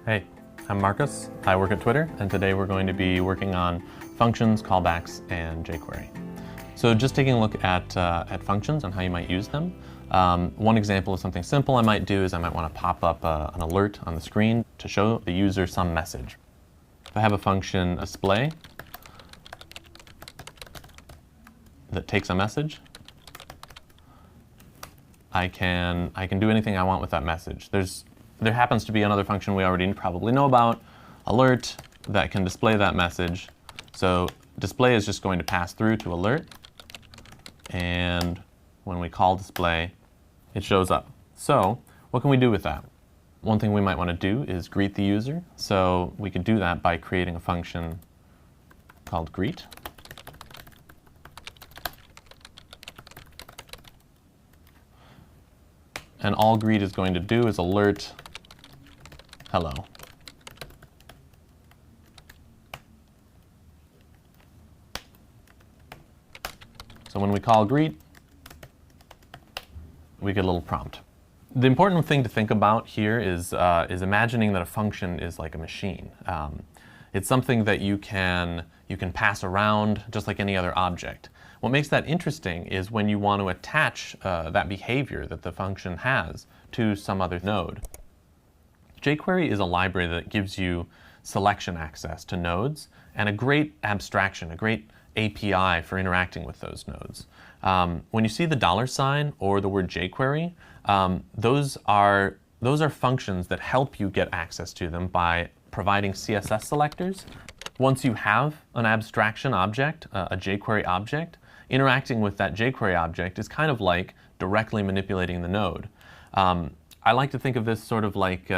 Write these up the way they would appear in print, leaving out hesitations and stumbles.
Hey, I'm Marcus. I work at Twitter, and today we're going to be working on functions, callbacks, and jQuery. So just taking a look at functions and how you might use them. One example of something simple I might do is I might want to pop up an alert on the screen to show the user some message. If I have a function display that takes a message, I can do anything I want with that message. There happens to be another function we already probably know about, alert, that can display that message. So display is just going to pass through to alert, and when we call display, it shows up. So what can we do with that? One thing we might want to do is greet the user. So we could do that by creating a function called greet. And all greet is going to do is alert hello. So when we call greet, we get a little prompt. The important thing to think about here is imagining that a function is like a machine. It's something that you can pass around just like any other object. What makes that interesting is when you want to attach that behavior that the function has to some other node. jQuery is a library that gives you selection access to nodes and a great abstraction, a great API for interacting with those nodes. When you see the $ or the word jQuery, those are functions that help you get access to them by providing CSS selectors. Once you have an abstraction object, a jQuery object, interacting with that jQuery object is kind of like directly manipulating the node. I like to think of this sort of like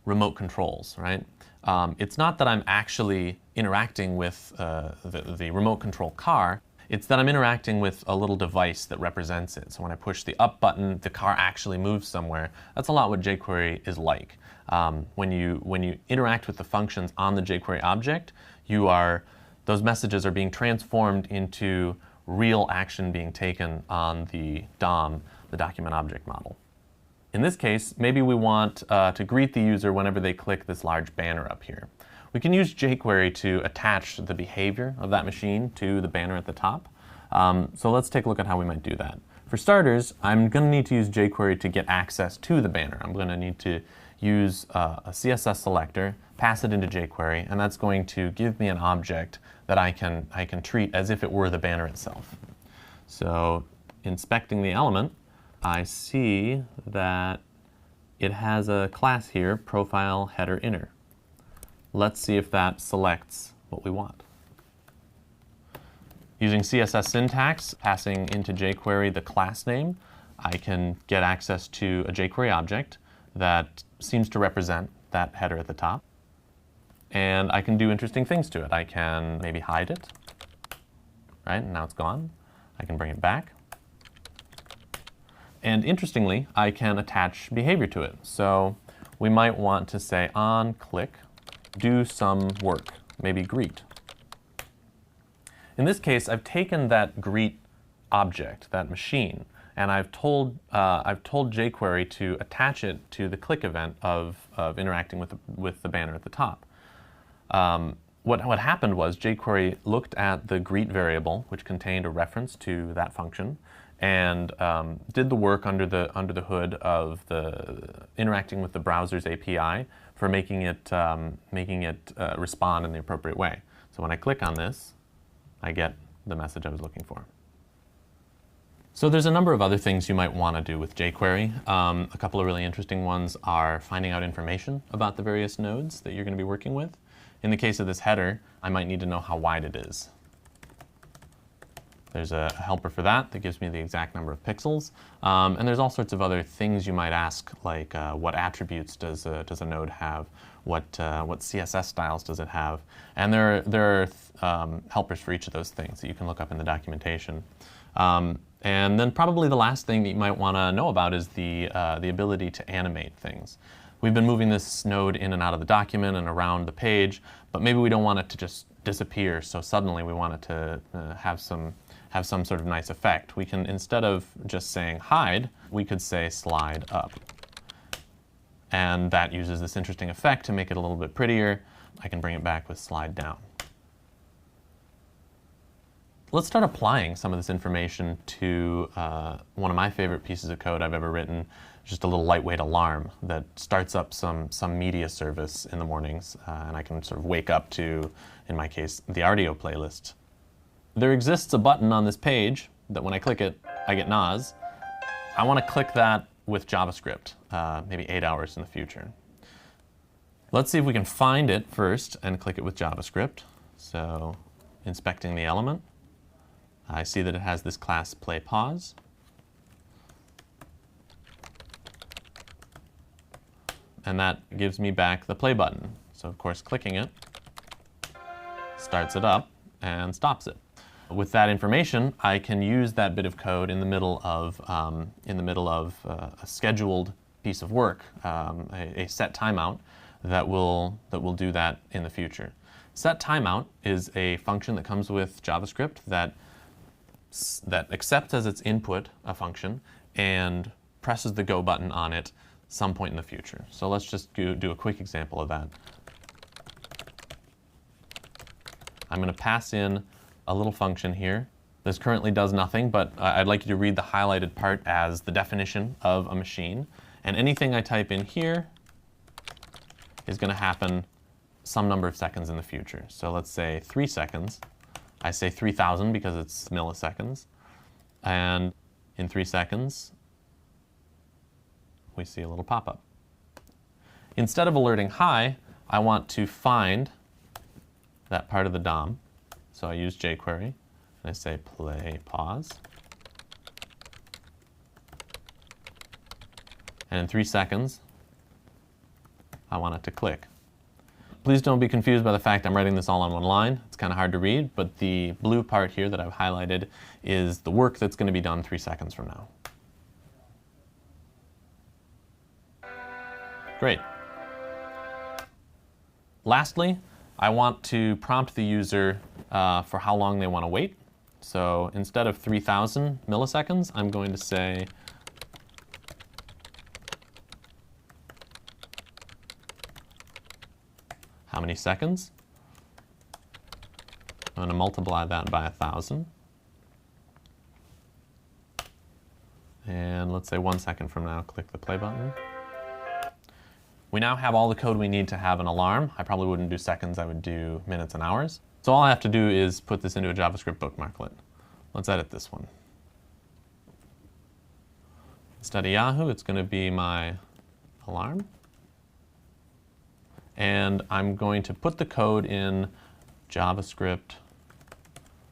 remote controls, right? It's not that I'm actually interacting with the remote control car, it's that I'm interacting with a little device that represents it. So when I push the up button, the car actually moves somewhere. That's a lot what jQuery is like. When you interact with the functions on the jQuery object, those messages are being transformed into real action being taken on the DOM, the document object model. In this case, maybe we want to greet the user whenever they click this large banner up here. We can use jQuery to attach the behavior of that machine to the banner at the top. So let's take a look at how we might do that. For starters, I'm going to need to use jQuery to get access to the banner. I'm going to need to use a CSS selector, pass it into jQuery, and that's going to give me an object that I can treat as if it were the banner itself. So inspecting the element, I see that it has a class here, profile header inner. Let's see if that selects what we want. Using CSS syntax, passing into jQuery the class name, I can get access to a jQuery object that seems to represent that header at the top. And I can do interesting things to it. I can maybe hide it, right? And now it's gone. I can bring it back. And interestingly, I can attach behavior to it. So we might want to say on click, do some work, maybe greet. In this case, I've taken that greet object, that machine, and I've told jQuery to attach it to the click event of interacting with the banner at the top. What happened was jQuery looked at the greet variable, which contained a reference to that function, and did the work under the hood of the interacting with the browser's API for making it respond in the appropriate way. So when I click on this, I get the message I was looking for. So there's a number of other things you might want to do with jQuery. A couple of really interesting ones are finding out information about the various nodes that you're going to be working with. In the case of this header, I might need to know how wide it is. There's a helper for that gives me the exact number of pixels. And there's all sorts of other things you might ask, like what attributes does a node have? What CSS styles does it have? And there are helpers for each of those things that you can look up in the documentation. And then probably the last thing that you might want to know about is the ability to animate things. We've been moving this node in and out of the document and around the page, but maybe we don't want it to just disappear, so suddenly we want it to have some sort of nice effect. We can, instead of just saying hide, we could say slide up. and that uses this interesting effect to make it a little bit prettier. I can bring it back with slide down. Let's start applying some of this information to one of my favorite pieces of code I've ever written, just a little lightweight alarm that starts up some media service in the mornings, and I can sort of wake up to, in my case, the Rdio playlist. There exists a button on this page that when I click it, I get NOS. I want to click that with JavaScript, maybe 8 hours in the future. Let's see if we can find it first and click it with JavaScript. So, inspecting the element. I see that it has this class play pause. And that gives me back the play button. So of course clicking it starts it up and stops it. With that information, I can use that bit of code in the middle of a scheduled piece of work, a set timeout that will do that in the future. Set timeout is a function that comes with JavaScript that accepts as its input a function and presses the go button on it some point in the future. So let's just do a quick example of that. I'm going to pass in a little function here. This currently does nothing, but I'd like you to read the highlighted part as the definition of a machine. And anything I type in here is going to happen some number of seconds in the future. So let's say 3 seconds. I say 3,000 because it's milliseconds. And in 3 seconds, we see a little pop-up. Instead of alerting hi, I want to find that part of the DOM. So I use jQuery, and I say play pause. And in 3 seconds, I want it to click. Please don't be confused by the fact I'm writing this all on one line. It's kind of hard to read, but the blue part here that I've highlighted is the work that's going to be done 3 seconds from now. Great. Lastly, I want to prompt the user for how long they want to wait. So instead of 3,000 milliseconds, I'm going to say how many seconds? I'm going to multiply that by 1,000. And let's say 1 second from now, click the play button. We now have all the code we need to have an alarm. I probably wouldn't do seconds, I would do minutes and hours. So all I have to do is put this into a JavaScript bookmarklet. Let's edit this one. Instead of Yahoo, it's going to be my alarm. And I'm going to put the code in JavaScript,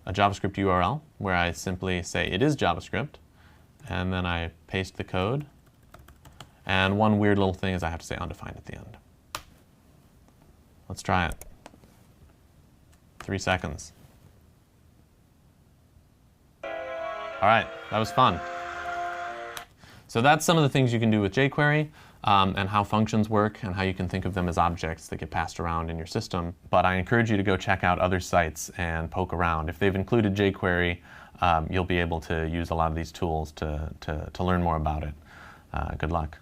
a JavaScript URL, where I simply say it is JavaScript, and then I paste the code. And one weird little thing is I have to say undefined at the end. Let's try it. 3 seconds. All right, that was fun. So that's some of the things you can do with jQuery, and how functions work and how you can think of them as objects that get passed around in your system. But I encourage you to go check out other sites and poke around. If they've included jQuery, you'll be able to use a lot of these tools to learn more about it. Good luck.